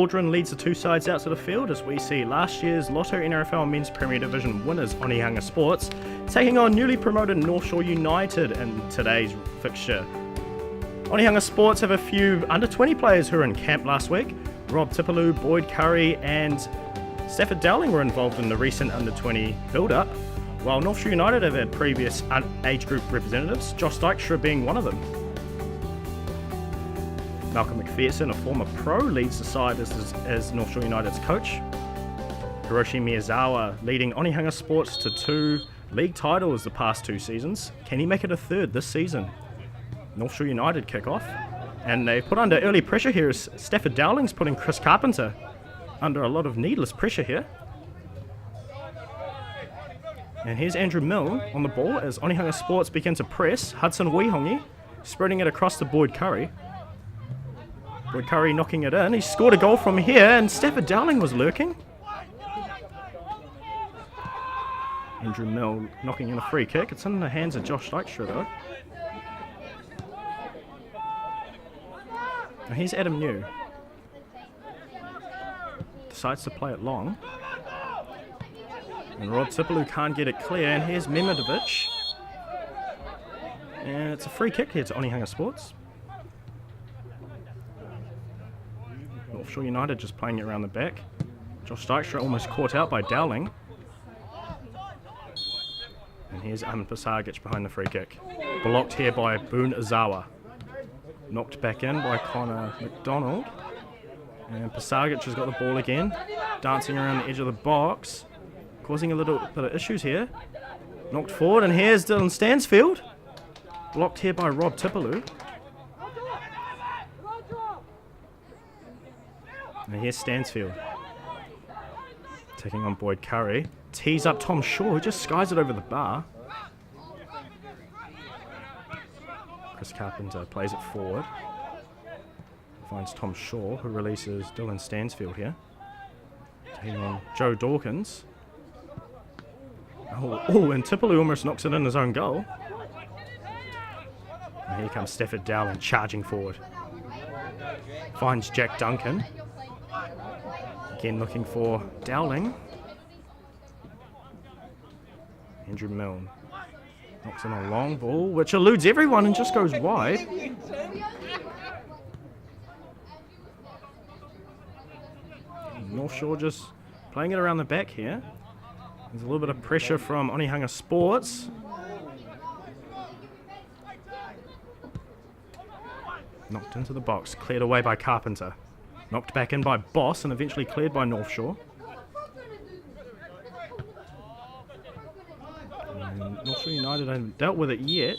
Waldron leads the two sides out to the field as we see last year's Lotto NRFL Men's Premier Division winners Onehunga Sports taking on newly promoted North Shore United in today's fixture. Onehunga Sports have a few under-20 players who were in camp last week. Rob Tipaloo, Boyd Curry and Stafford Dowling were involved in the recent under-20 build-up, while North Shore United have had previous age group representatives, Josh Dykstra being one of them. Malcolm McPherson, a former pro, leads the side as North Shore United's coach. Hiroshi Miyazawa leading Onehunga Sports to 2 league titles the past 2 seasons. Can he make it a third this season? North Shore United kick off, and they put under early pressure here as Stafford Dowling's putting Chris Carpenter under a lot of needless pressure here. And here's Andrew Milne on the ball as Onehunga Sports begin to press. Hudson Wihongi spreading it across to Boyd Curry. Boyd Curry knocking it in. He scored a goal from here, and Stafford Dowling was lurking. Andrew Mill knocking in a free kick. It's in the hands of Josh Dykstra though. Now here's Adam New. Decides to play it long. And Rob Tipaloo can't get it clear, and here's Memedovic. And it's a free kick here to Onehunga Sports. North Shore United just playing it around the back. Josh Dykstra almost caught out by Dowling. And here's Amin Pasagic behind the free kick. Blocked here by Boone Azawa. Knocked back in by Connor McDonald. And Pasagic has got the ball again. Dancing around the edge of the box. Causing a little bit of issues here. Knocked forward, and here's Dylan Stansfield. Blocked here by Rob Tipaloo. And here's Stansfield. Taking on Boyd Curry. Tees up Tom Shaw, who just skies it over the bar. Chris Carpenter plays it forward. Finds Tom Shaw, who releases Dylan Stansfield here. Taking on Joe Dawkins. Oh, and Tipaloo almost knocks it in his own goal. And here comes Stafford Dowling charging forward. Finds Jack Duncan. Again looking for Dowling. Andrew Milne knocks in a long ball, which eludes everyone and just goes wide. North Shore just playing it around the back here. There's a little bit of pressure from Onehunga Sports. Knocked into the box, cleared away by Carpenter. Knocked back in by Boss and eventually cleared by North Shore. And North Shore United haven't dealt with it yet.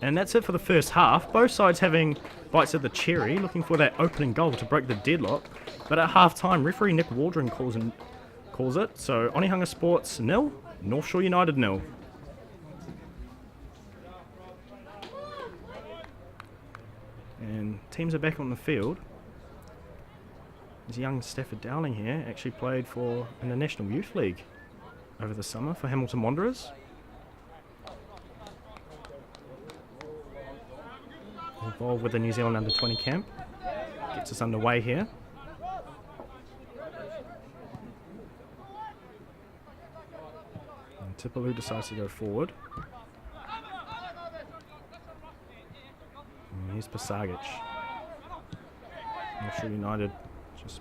And that's it for the first half. Both sides having bites at the cherry, looking for that opening goal to break the deadlock. But at half-time, referee Nick Waldron calls it. So Onehunga Sports 0, North Shore United 0. And teams are back on the field. There's young Stafford Dowling here, actually played in the National Youth League over the summer for Hamilton Wanderers. Involved with the New Zealand Under-20 camp. Gets us underway here. And Tipaloo decides to go forward. And here's Pasagic. North Shore United just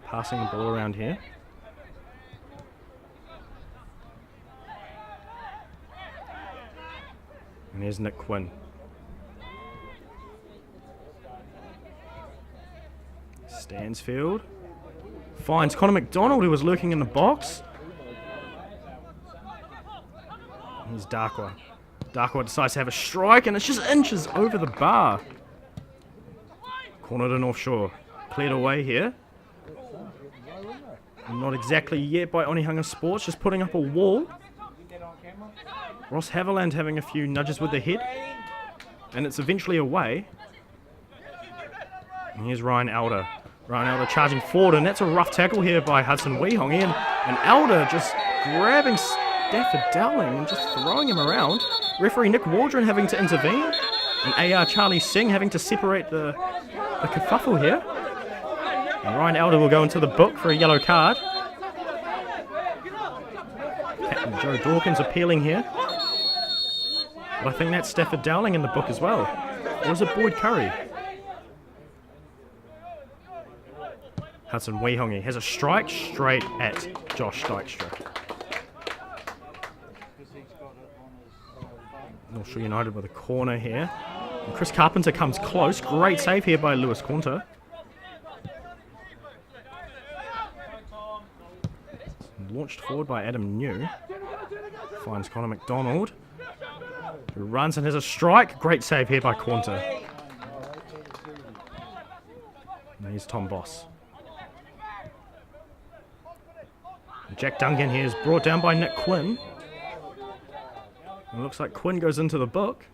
passing the ball around here. And here's Nick Quinn. Stansfield finds Connor McDonald, who was lurking in the box. Here's Darkwa. Darkwa decides to have a strike, and it's just inches over the bar. Corner to North Shore. Cleared away here. Not exactly yet by Onehunga Sports, just putting up a wall. Ross Haviland having a few nudges with the head. And it's eventually away. And here's Ryan Elder. Ryan Elder charging forward, and that's a rough tackle here by Hudson Wihongi. And Elder just grabbing Stafford Dowling and just throwing him around. Referee Nick Waldron having to intervene. And AR Charlie Singh having to separate the kerfuffle here. And Ryan Elder will go into the book for a yellow card. Captain Joe Dawkins appealing here. But I think that's Stafford Dowling in the book as well. Or is it Boyd Curry? Hudson Onehunga has a strike straight at Josh Dykstra. North Shore United with a corner here. And Chris Carpenter comes close. Great save here by Lewis Quanta. Launched forward by Adam New. Finds Connor McDonald, who runs and has a strike. Great save here by Quanta. And here's Tom Boss. Jack Duncan here is brought down by Nick Quinn. It looks like Quinn goes into the book.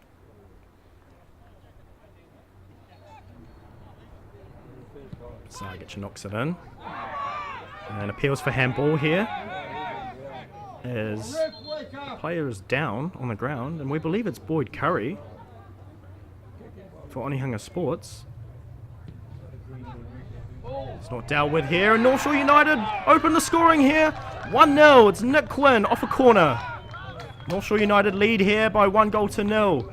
Sargic knocks it in. And appeals for handball here. As the player is down on the ground, and we believe it's Boyd Curry for Onehunga Sports. It's not dealt with here, and North Shore United open the scoring here. 1-0, it's Nick Quinn off a corner. North Shore United lead here by 1-0.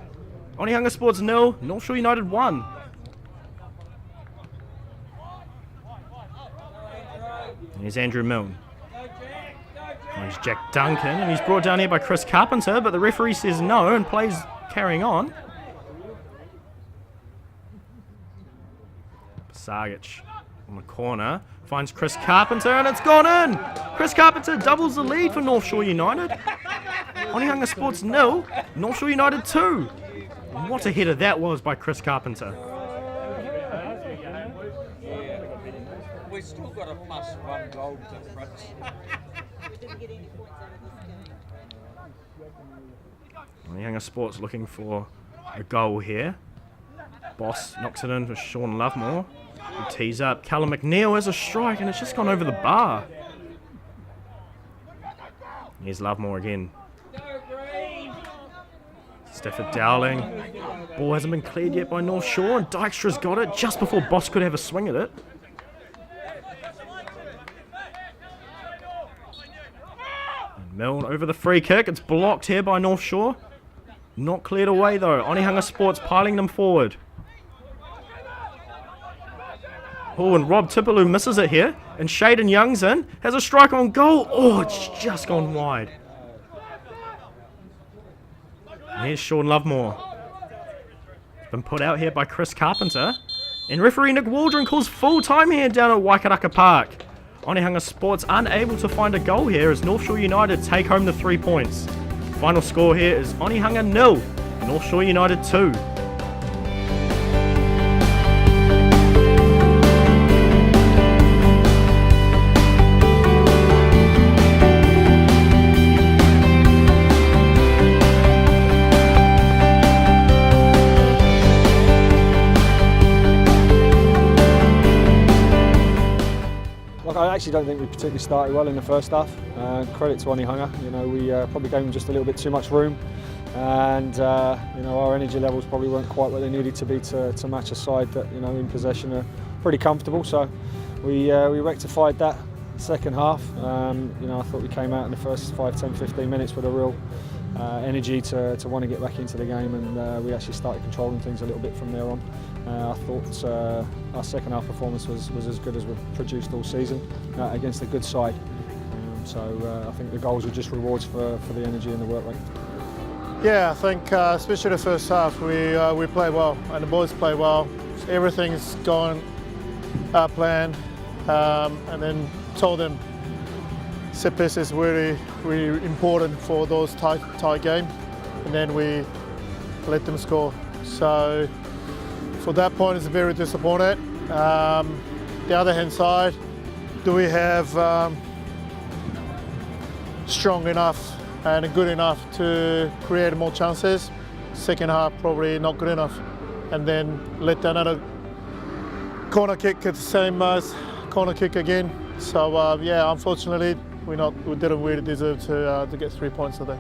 Onehunga Sports 0, North Shore United 1. Here's Andrew Milne. Here's Jack Duncan, and he's brought down here by Chris Carpenter, but the referee says no and plays carrying on. Sargic on the corner finds Chris Carpenter, and it's gone in. Chris Carpenter doubles the lead for North Shore United. Onehunga Sports 0, North Shore United 2. And what a header that was by Chris Carpenter. We've still got a +1 goal difference. Onehunga Sports looking for a goal here. Boss knocks it in for Sean Lovemore. He tees up. Callum McNeil has a strike, and it's just gone over the bar. Here's Lovemore again. Stafford Dowling. Ball hasn't been cleared yet by North Shore, and Dykstra's got it just before Boss could have a swing at it. And Milne over the free kick. It's blocked here by North Shore. Not cleared away though. Onehunga Sports piling them forward. Oh, and Rob Tipaloo misses it here. And Shaden Young's in. Has a strike on goal. Oh, it's just gone wide. And here's Sean Lovemore. Been put out here by Chris Carpenter. And referee Nick Waldron calls full time here down at Waikaraka Park. Onehunga Sports unable to find a goal here as North Shore United take home the 3 points. Final score here is Onehunga 0, North Shore United 2. I actually don't think we particularly started well in the first half. Credit to Onehunga. You know, we probably gave them just a little bit too much room, and you know, our energy levels probably weren't quite what they needed to be to match a side that, you know, in possession are pretty comfortable. So we rectified that second half. You know, I thought we came out in the first 5, 10, 15 minutes with a real energy to want to get back into the game, and we actually started controlling things a little bit from there on. I thought our second half performance was as good as we've produced all season against a good side. So I think the goals were just rewards for the energy and the work rate. Yeah, I think especially the first half we played well and the boys played well. Everything's gone planned, and then told them set piece is really important for those tight games, and then we let them score. So for that point, it's very disappointed. The other hand side, do we have strong enough and good enough to create more chances? Second half probably not good enough, and then let another corner kick at the same corner kick again. So yeah, unfortunately we didn't really deserve to get 3 points today.